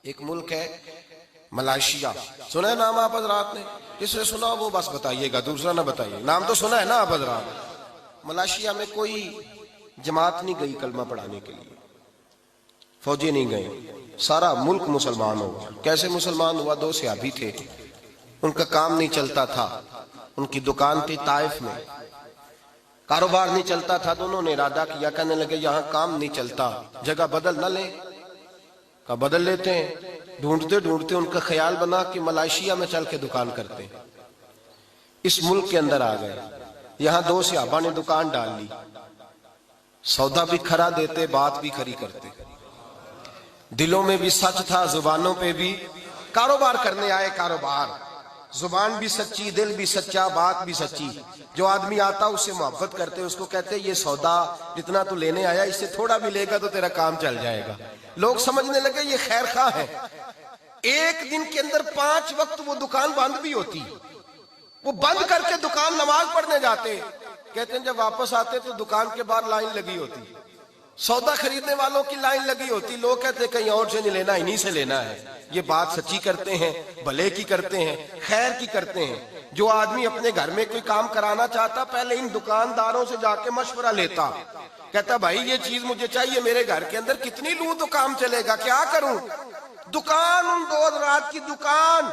ایک ملک ہے ملائیشیا، سنا ہے نام آپ حضرات نے؟ جس نے سنا وہ بس بتائیے گا، دوسرا نہ بتائیے، نام تو سنا ہے نا آپ حضرات؟ ملائیشیا میں کوئی جماعت نہیں گئی کلمہ پڑھانے کے لیے، فوجی نہیں گئے، سارا ملک مسلمان ہو گیا۔ کیسے مسلمان ہوا؟ دو صحابی تھے، ان کا کام نہیں چلتا تھا، ان کی دکان تھی طائف میں، کاروبار نہیں چلتا تھا، دونوں نے ارادہ کیا، کہنے لگے یہاں کام نہیں چلتا، جگہ بدل نہ لیں؟ کہا بدل لیتے ہیں۔ ڈھونڈتے ڈھونڈتے ان کا خیال بنا کہ ملائیشیا میں چل کے دکان کرتے ہیں۔ اس ملک کے اندر آ گئے، یہاں دو صحابہ نے دکان ڈال لی، سودا بھی کھرا دیتے، بات بھی کھری کرتے، دلوں میں بھی سچ تھا، زبانوں پہ بھی، کاروبار کرنے آئے، کاروبار، زبان بھی سچی، دل بھی سچا، بات بھی سچی۔ جو آدمی آتا اس سے محبت کرتے، اس کو کہتے یہ سودا جتنا تو لینے آیا اس سے تھوڑا بھی لے گا تو تیرا کام چل جائے گا۔ لوگ سمجھنے لگے یہ خیر خواہ ہے۔ ایک دن کے اندر 5 وقت وہ دکان بند بھی ہوتی، وہ بند کر کے دکان نماز پڑھنے جاتے، کہتے ہیں جب واپس آتے تو دکان کے باہر لائن لگی ہوتی، سودا خریدنے والوں کی لائن لگی ہوتی، لوگ کہتے کہیں اور سے نہیں لینا، انہی سے لینا ہے۔ یہ بات سچی کرتے ہیں، بھلے کی کرتے ہیں، خیر کی کرتے ہیں۔ جو آدمی اپنے گھر میں کوئی کام کرانا چاہتا پہلے ان دکانداروں سے جا کے مشورہ لیتا، کہتا بھائی یہ چیز مجھے چاہیے، میرے گھر کے اندر کتنی لوں تو کام چلے گا، کیا کروں؟ دکان، ان 2 رات کی دکان،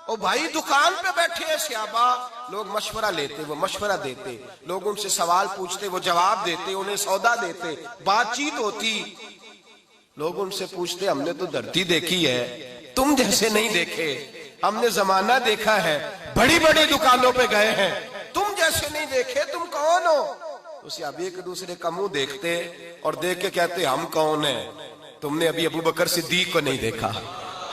او بھائی دکان پہ بیٹھے ہیں صحابہ، لوگ مشورہ لیتے، وہ مشورہ دیتے، لوگ ان سے سوال پوچھتے، وہ جواب دیتے، انہیں سودا دیتے، بات چیت ہوتی۔ لوگ ان سے پوچھتے ہم نے تو دھرتی دیکھی ہے، تم جیسے نہیں دیکھے، ہم نے زمانہ دیکھا ہے، بڑی بڑی دکانوں پہ گئے ہیں، تم جیسے نہیں دیکھے، تم کون ہو؟ تو صحابہ ایک دوسرے کا منہ دیکھتے اور دیکھ کے کہتے ہم کون ہیں؟ تم نے ابھی ابو بکر صدیق کو نہیں دیکھا۔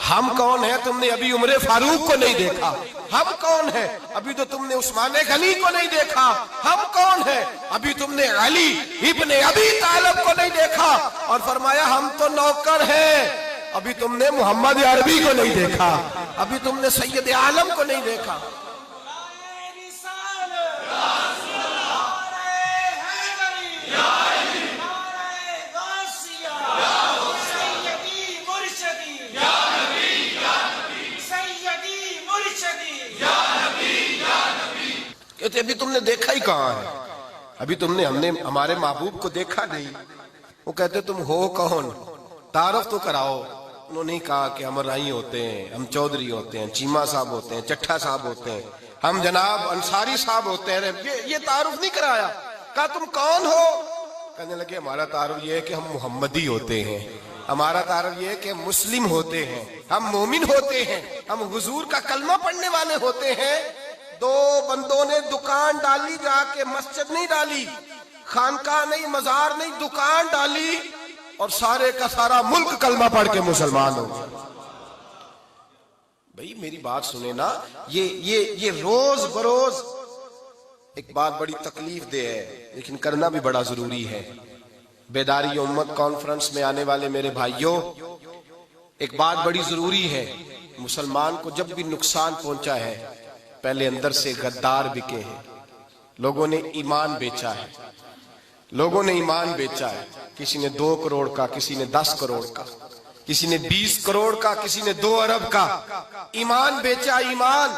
ہم کون ہیں؟ تم نے ابھی عمر فاروق کو نہیں دیکھا۔ ہم کون ہیں؟ ابھی تو تم نے عثمان غنی کو نہیں دیکھا۔ ہم کون ہیں؟ ابھی تم نے علی ابن ابی طالب کو نہیں دیکھا۔ اور فرمایا ہم تو نوکر ہیں، ابھی تم نے محمد عربی کو نہیں دیکھا، ابھی تم نے سید عالم کو نہیں دیکھا۔ کہتے ابھی تم نے دیکھا ہی کہاں ہے، ابھی ہم نے ہمارے محبوب کو دیکھا نہیں۔ وہ کہتے تم ہو کون؟ تعارف تو کراؤ۔ انہوں نے کہا کہ ہم رائی ہوتے ہیں، ہم چودھری ہوتے ہیں، چیمہ صاحب ہوتے ہیں، چٹھا صاحب ہوتے ہیں، ہم جناب انصاری صاحب ہوتے ہیں۔ یہ تعارف نہیں کرایا۔ کہا تم کون ہو؟ کہنے لگے ہمارا تعارف یہ ہے کہ ہم محمدی ہوتے ہیں، ہمارا تعارف یہ ہے کہ ہم مسلم ہوتے ہیں، ہم مومن ہوتے ہیں، ہم حضور کا کلمہ پڑھنے والے ہوتے ہیں۔ 2 بندوں نے دکان ڈالی، جا کے مسجد نہیں ڈالی، خانقاہ نہیں، مزار نہیں، دکان ڈالی، اور سارے کا سارا ملک کلمہ پڑھ کے مسلمان ہو گیا۔ بھئی میری بات سنیں نا، یہ روز بروز ایک بات بڑی تکلیف دہ ہے، لیکن کرنا بھی بڑا ضروری ہے۔ بیداری امت کانفرنس میں آنے والے میرے بھائیوں، ایک بات بڑی ضروری ہے، مسلمان کو جب بھی نقصان پہنچا ہے، پہلے اندر سے غدار بکے ہیں، لوگوں نے ایمان بیچا ہے، لوگوں نے ایمان بیچا ہے، کسی نے 2 کروڑ کا، کسی نے 10 کروڑ کا، کسی نے 20 کروڑ کا، کسی نے 2 ارب کا ایمان بیچا۔ ایمان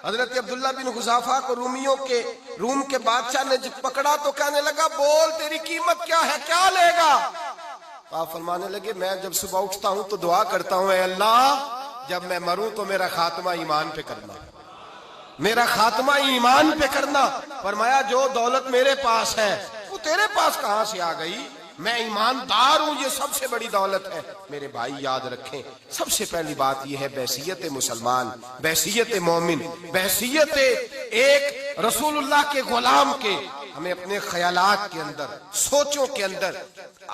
حضرت عبداللہ بن حذافہ کو روم کے بادشاہ نے جب پکڑا تو کہنے لگا بول تیری قیمت کیا ہے، کیا لے گا؟ آپ فرمانے لگے میں جب صبح اٹھتا ہوں تو دعا کرتا ہوں، اے اللہ جب میں مروں تو میرا خاتمہ ایمان پہ کرنا، میرا خاتمہ ایمان پہ کرنا۔ فرمایا جو دولت میرے پاس ہے وہ تیرے پاس کہاں سے آ گئی؟ میں ایماندار ہوں، یہ سب سے بڑی دولت ہے۔ میرے بھائی یاد رکھیں، سب سے پہلی بات یہ ہے بحیثیت مسلمان، بحیثیت مومن، بحیثیت ایک رسول اللہ کے غلام کے، ہمیں اپنے خیالات کے اندر، سوچوں کے اندر،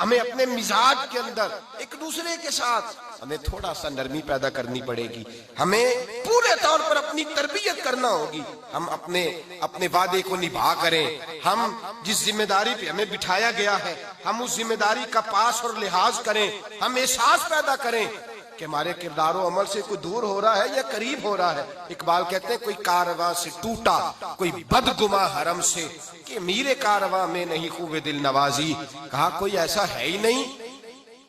ہمیں اپنے مزاج کے اندر ایک دوسرے کے ساتھ ہمیں تھوڑا سا نرمی پیدا کرنی پڑے گی، ہمیں پورے طور پر اپنی تربیت کرنا ہوگی، ہم اپنے وعدے کو نبھا کریں، ہم جس ذمہ داری پہ ہمیں بٹھایا گیا ہے ہم اس ذمہ داری کا پاس اور لحاظ کریں، ہم احساس پیدا کریں کہ ہمارے کردار و عمل سے کوئی دور ہو رہا ہے یا قریب ہو رہا ہے۔ اقبال کہتے ہیں کوئی کارواں سے ٹوٹا، کوئی بدگماں حرم سے، کہ میرے کارواں میں نہیں خوب دل نوازی۔ کہا کوئی ایسا ہے ہی نہیں،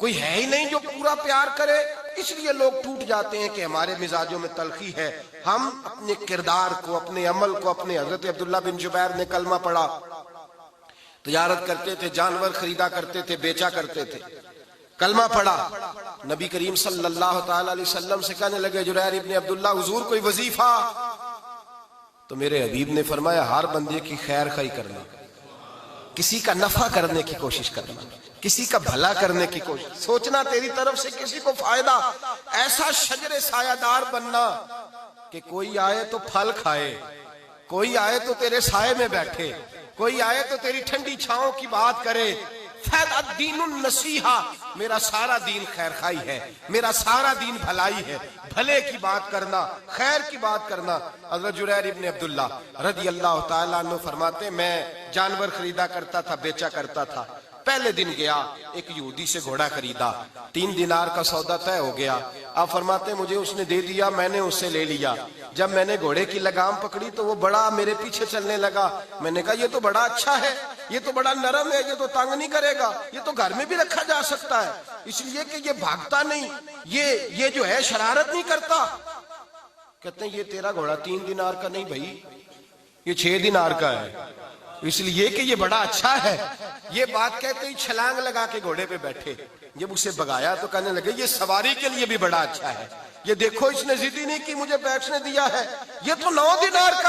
کوئی ہے ہی نہیں جو پورا پیار کرے، اس لیے لوگ ٹوٹ جاتے ہیں کہ ہمارے مزاجوں میں تلخی ہے. ہم اپنے کردار کو، اپنے عمل کو، اپنے حضرت عبداللہ بن جبیر نے کلمہ پڑھا، تجارت کرتے تھے، جانور خریدا کرتے تھے، بیچا کرتے تھے، کلمہ پڑھا، نبی کریم صلی اللہ تعالی علیہ وسلم سے کہنے لگے جریر ابن عبداللہ حضور کوئی وظیفہ؟ تو میرے حبیب نے فرمایا ہر بندے کی خیر خواہی کرنا، کسی کا نفع کرنے کی کوشش کرنا، کسی کا بھلا کرنے کی کوشش، سوچنا تیری طرف سے کسی کو فائدہ، ایسا شجر سایہ دار بننا کہ کوئی آئے تو پھل کھائے، کوئی آئے تو تیرے سائے میں بیٹھے، کوئی آئے تو تیری ٹھنڈی چھاؤں کی بات کرے. فیض الدین النصیحہ، میرا سارا دین خیر خواہی ہے، میرا سارا دین بھلائی ہے، بھلے کی بات کرنا، خیر کی بات کرنا. حضرت جریر ابن عبداللہ رضی اللہ تعالیٰ عنہ فرماتے میں جانور خریدا کرتا تھا، بیچا کرتا تھا. پہلے دن گیا ایک یہودی سے گھوڑا خریدا، 3 دینار کا سودا طے ہو گیا. آپ فرماتے مجھے اس نے دے دیا، میں نے اس سے لے لیا. جب میں نے گھوڑے کی لگام پکڑی تو وہ بڑا میرے پیچھے چلنے لگا. میں نے کہا یہ تو بڑا اچھا ہے، یہ تو بڑا نرم ہے، یہ تو تنگ نہیں کرے گا، یہ تو گھر میں بھی رکھا جا سکتا ہے، اس لیے کہ یہ بھاگتا نہیں، یہ جو ہے شرارت نہیں کرتا. کہتے ہیں یہ تیرا گھوڑا 3 دینار کا نہیں بھائی، یہ 6 دینار کا ہے، اس لیے کہ یہ بڑا اچھا ہے. یہ بات کہتے ہی چھلانگ لگا کے گھوڑے پہ بیٹھے. جب اسے بگایا تو کہنے لگے یہ سواری کے لیے بھی بڑا اچھا ہے، یہ دیکھو اس نے ضد ہی نہیں کی، مجھے بیچنے دیا ہے، یہ تو 9 دینار کا ہے.